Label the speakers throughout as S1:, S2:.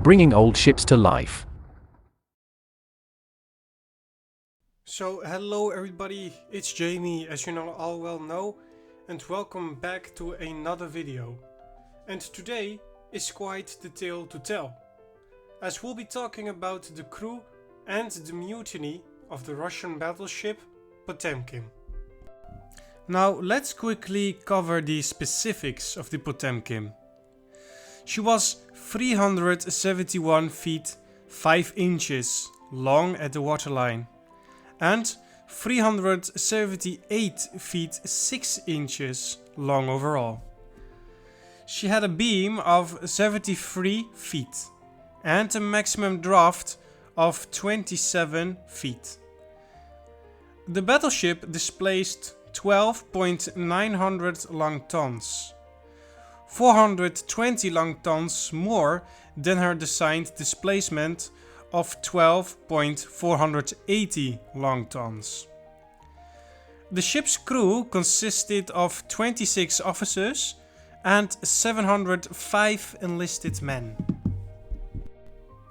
S1: bringing old ships to life.
S2: So hello everybody, it's Jamie, as you all well know, and welcome back to another video. And today is quite the tale to tell, as we'll be talking about the crew and the mutiny of the Russian battleship Potemkin. Now let's quickly cover the specifics of the Potemkin. She was 371 feet 5 inches long at the waterline and 378 feet 6 inches long overall. She had a beam of 73 feet and a maximum draft of 27 feet. The battleship displaced 12.900 long tons, 420 long tons more than her designed displacement of 12.480 long tons. The ship's crew consisted of 26 officers and 705 enlisted men.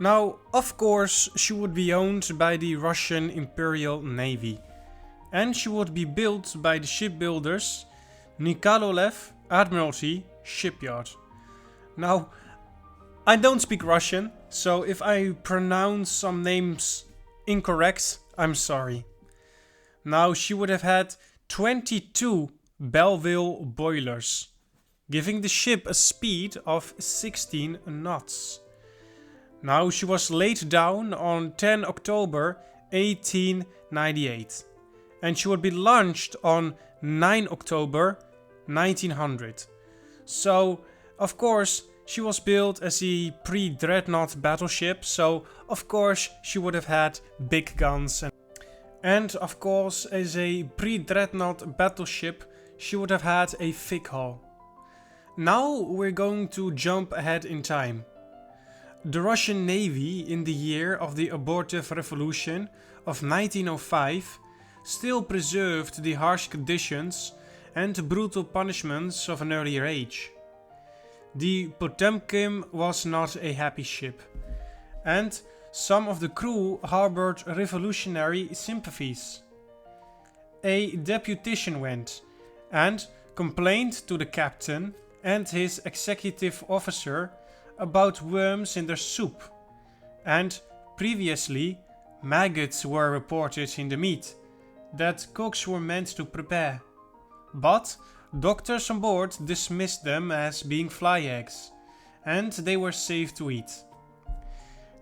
S2: Now, of course, she would be owned by the Russian Imperial Navy, and she would be built by the shipbuilders Nikololev Admiralty Shipyard. Now, I don't speak Russian, so if I pronounce some names incorrect, I'm sorry. Now, she would have had 22 Belleville boilers, giving the ship a speed of 16 knots. Now, she was laid down on 10 October 1898, and she would be launched on 9 October 1900. So, of course, she was built as a pre-dreadnought battleship, so of course she would have had big guns. And of course, as a pre-dreadnought battleship, she would have had a thick hull. Now we're going to jump ahead in time. The Russian Navy in the year of the abortive revolution of 1905 still preserved the harsh conditions and brutal punishments of an earlier age. The Potemkin was not a happy ship, and some of the crew harbored revolutionary sympathies. A deputation went and complained to the captain and his executive officer about worms in their soup, and previously maggots were reported in the meat that cooks were meant to prepare. But doctors on board dismissed them as being fly eggs, and they were safe to eat.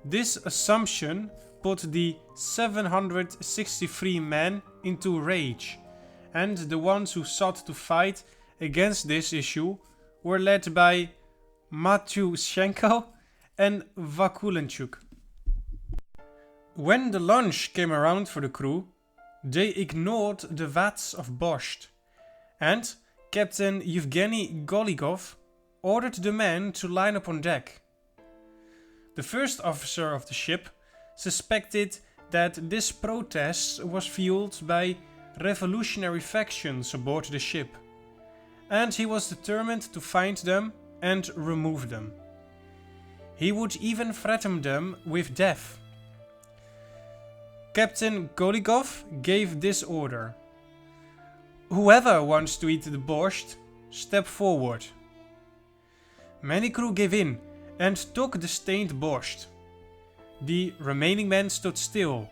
S2: This assumption put the 763 men into rage, and the ones who sought to fight against this issue were led by Matyushenko and Vakulenchuk. When the lunch came around for the crew, they ignored the vats of borscht, and Captain Yevgeny Goligov ordered the men to line up on deck. The first officer of the ship suspected that this protest was fueled by revolutionary factions aboard the ship, and he was determined to find them and remove them. He would even threaten them with death. Captain Goligov gave this order: "Whoever wants to eat the borscht, step forward." Many crew gave in and took the stained borscht. The remaining men stood still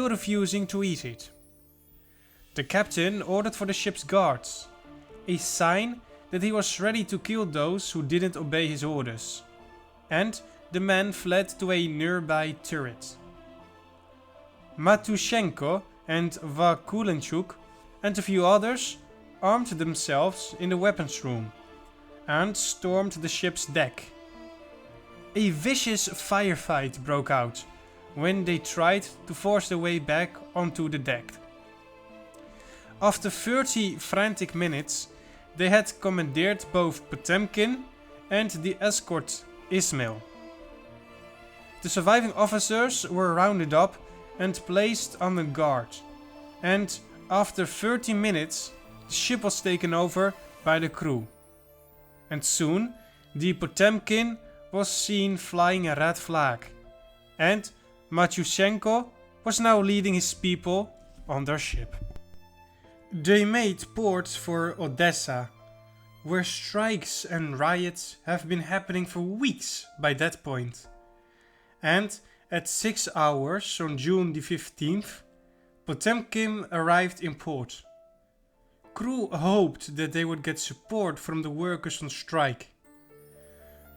S2: refusing to eat it. The captain ordered for the ship's guards, a sign that he was ready to kill those who didn't obey his orders, and the men fled to a nearby turret. Matushenko and Vakulenchuk and a few others armed themselves in the weapons room and stormed the ship's deck. A vicious firefight broke out when they tried to force their way back onto the deck. After 30 frantic minutes, they had commandeered both Potemkin and the escort Ismail. The surviving officers were rounded up and placed under guard, and after 30 minutes, the ship was taken over by the crew. And soon, the Potemkin was seen flying a red flag, and Matyushenko was now leading his people on their ship. They made port for Odessa, where strikes and riots have been happening for weeks by that point. And at 6 hours on June the 15th, Potemkin arrived in port. Crew hoped that they would get support from the workers on strike.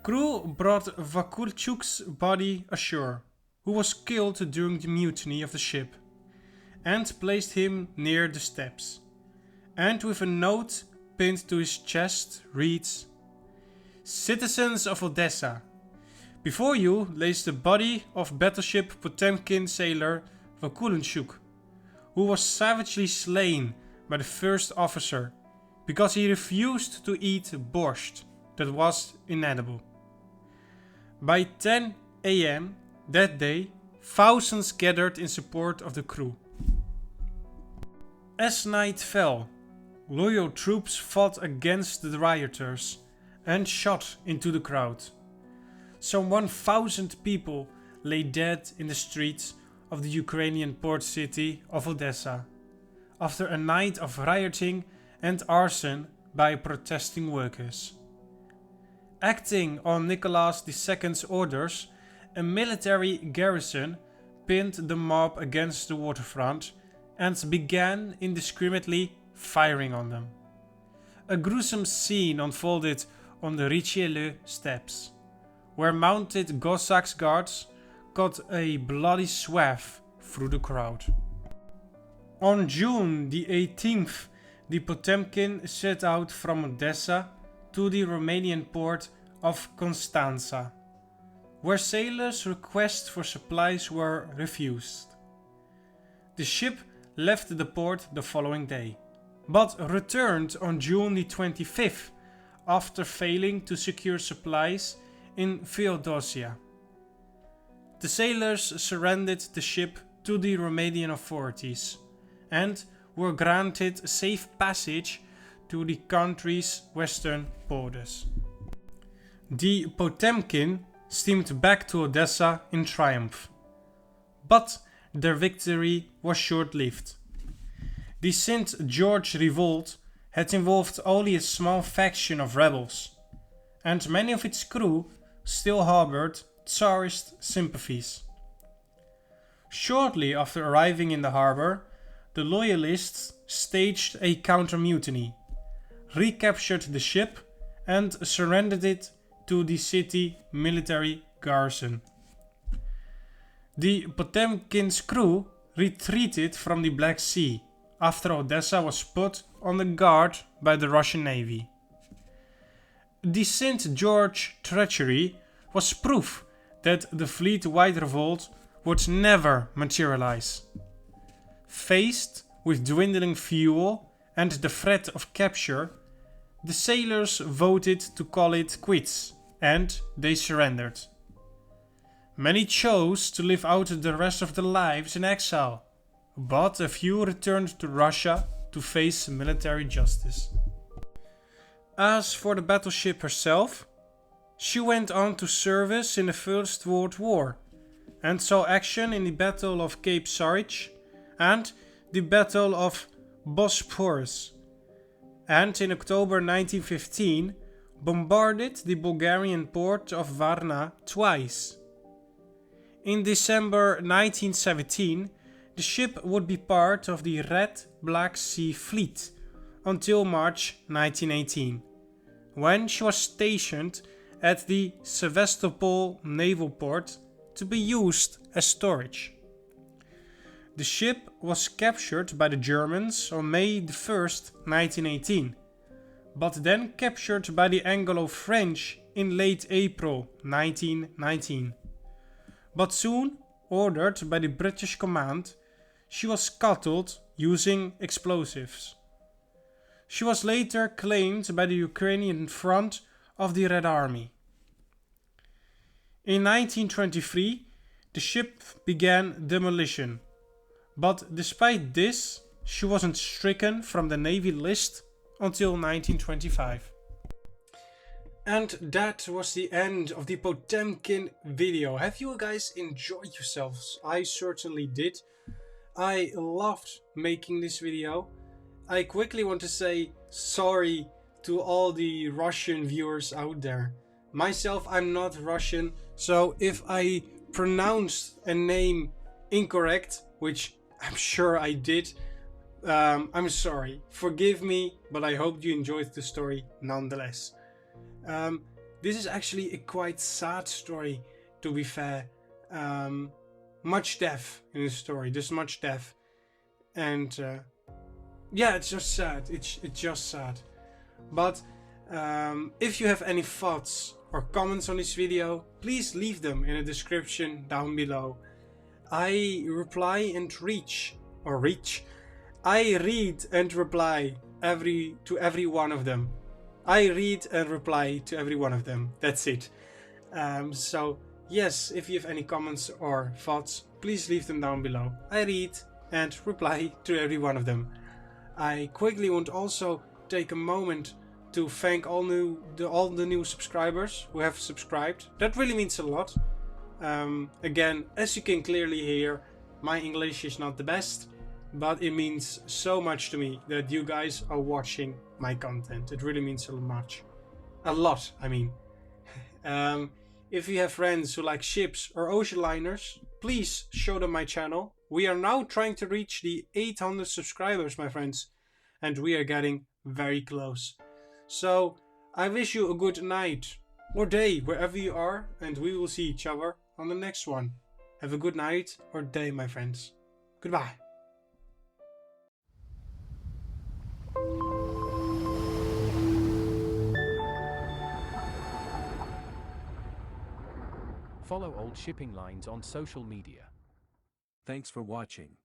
S2: Crew brought Vakulchuk's body ashore, who was killed during the mutiny of the ship, and placed him near the steps. And with a note pinned to his chest reads, "Citizens of Odessa, before you lays the body of Battleship Potemkin sailor Vakulchuk, who was savagely slain by the first officer because he refused to eat borscht that was inedible." By 10 a.m. that day, thousands gathered in support of the crew. As night fell, loyal troops fought against the rioters and shot into the crowd. Some 1,000 people lay dead in the streets of the Ukrainian port city of Odessa after a night of rioting and arson by protesting workers. Acting on Nicholas II's orders, a military garrison pinned the mob against the waterfront and began indiscriminately firing on them. A gruesome scene unfolded on the Richelieu steps, where mounted Cossacks guards cut a bloody swath through the crowd. On June the 18th, the Potemkin set out from Odessa to the Romanian port of Constanța, where sailors' requests for supplies were refused. The ship left the port the following day, but returned on June the 25th after failing to secure supplies in Feodosia. The sailors surrendered the ship to the Romanian authorities and were granted safe passage to the country's western borders. The Potemkin steamed back to Odessa in triumph, but their victory was short-lived. The St. George revolt had involved only a small faction of rebels, and many of its crew still harbored Tsarist sympathies. Shortly after arriving in the harbor, the loyalists staged a counter-mutiny, recaptured the ship, and surrendered it to the city military garrison. The Potemkin's crew retreated from the Black Sea after Odessa was put on guard by the Russian Navy. The St. George treachery was proof that the fleet-wide revolt would never materialize. Faced with dwindling fuel and the threat of capture, the sailors voted to call it quits, and they surrendered. Many chose to live out the rest of their lives in exile, but a few returned to Russia to face military justice. As for the battleship herself, she went on to service in the First World War and saw action in the Battle of Cape Sarich and the Battle of Bosporus, and in October 1915 bombarded the Bulgarian port of Varna twice. In December 1917, the ship would be part of the Red Black Sea Fleet until March 1918, when she was stationed at the Sevastopol naval port to be used as storage. The ship was captured by the Germans on May 1, 1918, but then captured by the Anglo-French in late April 1919. But soon ordered by the British command, she was scuttled using explosives. She was later claimed by the Ukrainian front of the Red Army. In 1923, the ship began demolition, but despite this, she wasn't stricken from the Navy list until 1925. And that was the end of the Potemkin video. Have you guys enjoyed yourselves? I certainly did. I loved making this video. I quickly want to say sorry to all the Russian viewers out there. Myself, I'm not Russian, so if I pronounced a name incorrect, which I'm sure I did, I'm sorry. Forgive me, but I hope you enjoyed the story nonetheless. This is actually a quite sad story, to be fair. Much death in the story, there's much death. And yeah, it's just sad, it's just sad. But if you have any thoughts or comments on this video, please leave them in the description down below. I reply and I read and reply to every one of them. I read and reply to every one of them. That's it. So yes, if you have any comments or thoughts, please leave them down below. I read and reply to every one of them. I quickly want to also take a moment to thank all the new subscribers who have subscribed. That really means a lot. Again, as you can clearly hear, my English is not the best, but it means so much to me that you guys are watching my content. It really means so much. A lot, I mean. If you have friends who like ships or ocean liners, please show them my channel. We are now trying to reach the 800 subscribers, my friends, and we are getting very close. So I wish you a good night or day wherever you are, and we will see each other on the next one. Have a good night or day, my friends. Goodbye.
S1: Follow Old Shipping Lines on social media.
S3: Thanks for watching.